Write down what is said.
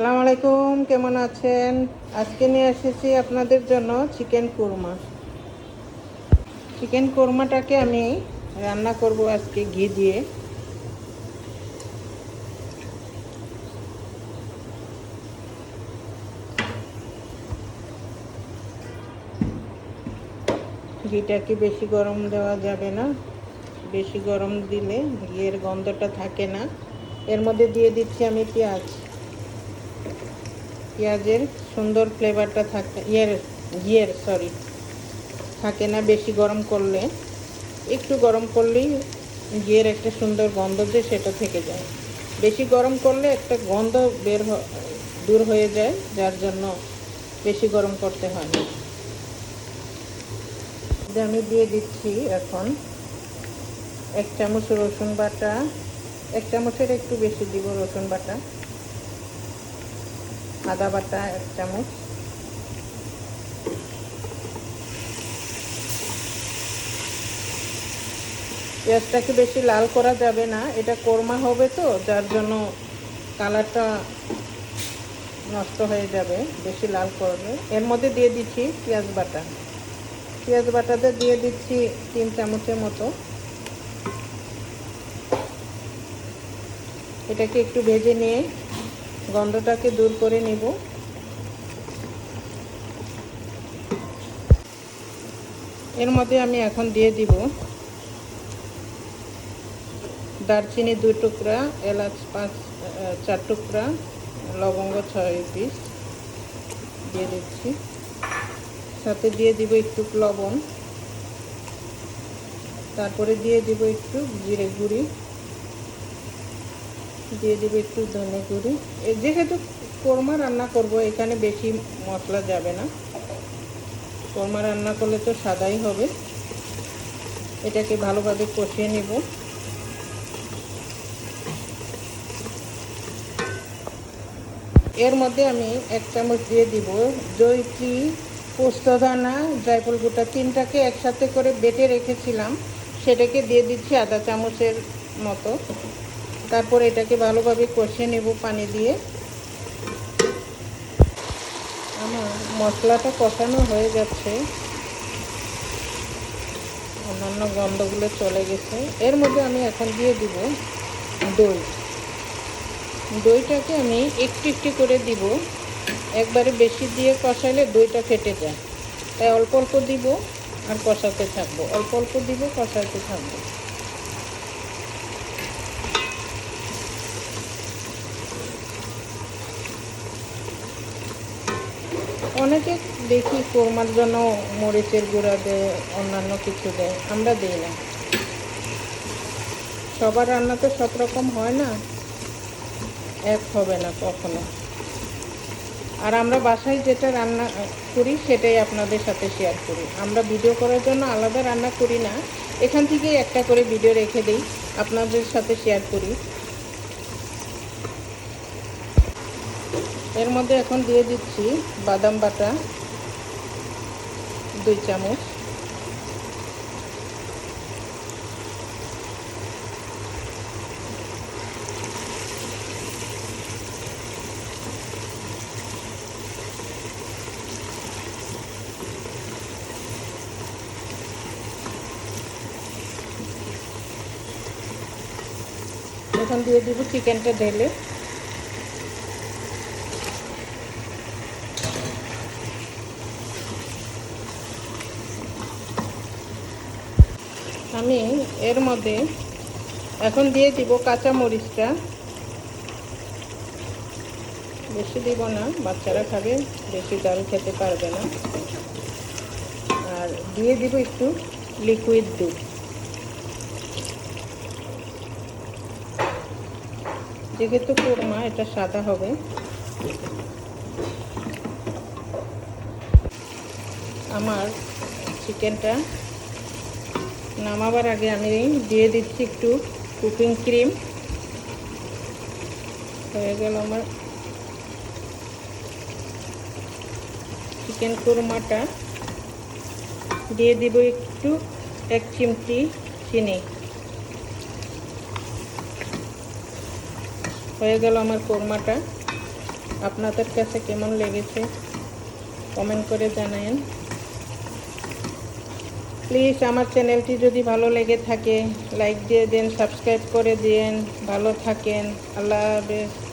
আসসালামু আলাইকুম, কেমন আছেন? আজকে নিয়ে এসেছি আপনাদের জন্য চিকেন কোরমা। চিকেন কোরমাটাকে আমি রান্না করব আজকে ঘি দিয়ে। ঘিটাকে বেশি গরম দেওয়া যাবে না, বেশি গরম দিলে ঘিয়ের গন্ধটা থাকে না। এর মধ্যে দিয়ে দিচ্ছি আমি পেঁয়াজের সুন্দর ফ্লেভারটা থাকে, ঘিয়ের থাকে না বেশি গরম করলে। একটু গরম করলেই ঘিয়ের একটা সুন্দর গন্ধ যে সেটা থেকে যায়। বেশি গরম করলে একটা গন্ধ দূর হয়ে যায়, যার জন্য বেশি গরম করতে হয় না। আমি দিয়ে দিচ্ছি এখন 1 চামচ রসুন বাটা, 1 চামচের একটু বেশি দিব রসুন বাটা। আদা বাটা 1 চামচ, পেঁয়াজটাকে বেশি লাল করা যাবে না, এটা কোরমা হবে তো, যার জন্য কালারটা নষ্ট হয়ে যাবে বেশি লাল করলে। এর মধ্যে দিয়ে দিচ্ছি পেঁয়াজ বাটাতে দিয়ে দিচ্ছি 3 চামচের মতো। এটাকে একটু ভেজে নিয়ে গন্ধটাকে দূর করে নিব। এর মধ্যে আমি এখন দিয়ে দিব দারচিনি 2 টুকরা, এলাচ 4 টুকরা, লবঙ্গ 6 পিস দিয়ে দিচ্ছি। সাথে দিয়ে দিব একটু লবণ, তারপরে দিয়ে দিব একটু জিরে গুঁড়ি, দিয়ে দিব একটু ধনে গুঁড়ি। যেহেতু কোরমা রান্না করব, এখানে বেশি মশলা যাবে না। কোরমা রান্না করলে তো সাদাই হবে। এটাকে ভালোভাবে কষিয়ে নেব। এর মধ্যে আমি 1 চামচ দিয়ে দিব জয়িত্রী, পোস্তদানা, জায়ফল গুঁড়া, 3টাকে একসাথে করে বেটে রেখেছিলাম, সেটাকে দিয়ে দিচ্ছি আধা চামচের মতো। তারপর এটাকে ভালোভাবে কষিয়ে নেব পানি দিয়ে। আমার মশলাটা কষানো হয়ে যাচ্ছে, অন্যান্য গন্ধগুলো চলে গেছে। এর মধ্যে আমি এখন দিয়ে দিব দইটাকে আমি একটু একটু করে দিব। একবারে বেশি দিয়ে কষাইলে দইটা ফেটে যায়, তাই অল্প অল্প দিব আর কষাতে থাকবো, অল্প অল্প দিব, কষাতে থাকবো। অনেকে দেখি কোরমার জন্য মরিচের গুঁড়া দেয়, অন্যান্য কিছু দেয়, আমরা দিই না। সবার রান্না তো সব রকম হয় না, এক হবে না কখনো। আর আমরা বাসায় যেটা রান্না করি সেটাই আপনাদের সাথে শেয়ার করি। আমরা ভিডিও করার জন্য আলাদা রান্না করি না, এখান থেকেই একটা করে ভিডিও রেখে দিই, আপনাদের সাথে শেয়ার করি। এর মধ্যে এখন দিয়ে দিচ্ছি বাদাম বাটা 2 চামচ, এখন দিয়ে দিব চিকেনটা ঢেলে। আমি এর মধ্যে এখন দিয়ে দিব কাঁচা মরিচটা, বেশি দিব না, বাচ্চারা খাবে, বেশি ডাল খেতে পারবে না। আর দিয়ে দিব একটু লিকুইড দুধ। যেহেতু কোরমা এটা সাদা হবে। আমার চিকেনটা নামাবার আগে আমি দিয়ে দিচ্ছি একটু কুকিং ক্রিম। হয়ে গেল আমার চিকেন কোরমাটা। দিয়ে দিব একটু 1 চিমটি চিনি। হয়ে গেল আমার কোরমাটা। আপনাদের কাছে কেমন লেগেছে কমেন্ট করে জানাবেন। প্লিজ আমার চ্যানেলটি যদি ভালো লেগে থাকে লাইক দিয়ে দেন, সাবস্ক্রাইব করে দিন। ভালো থাকেন, আল্লাহ হাফেজ।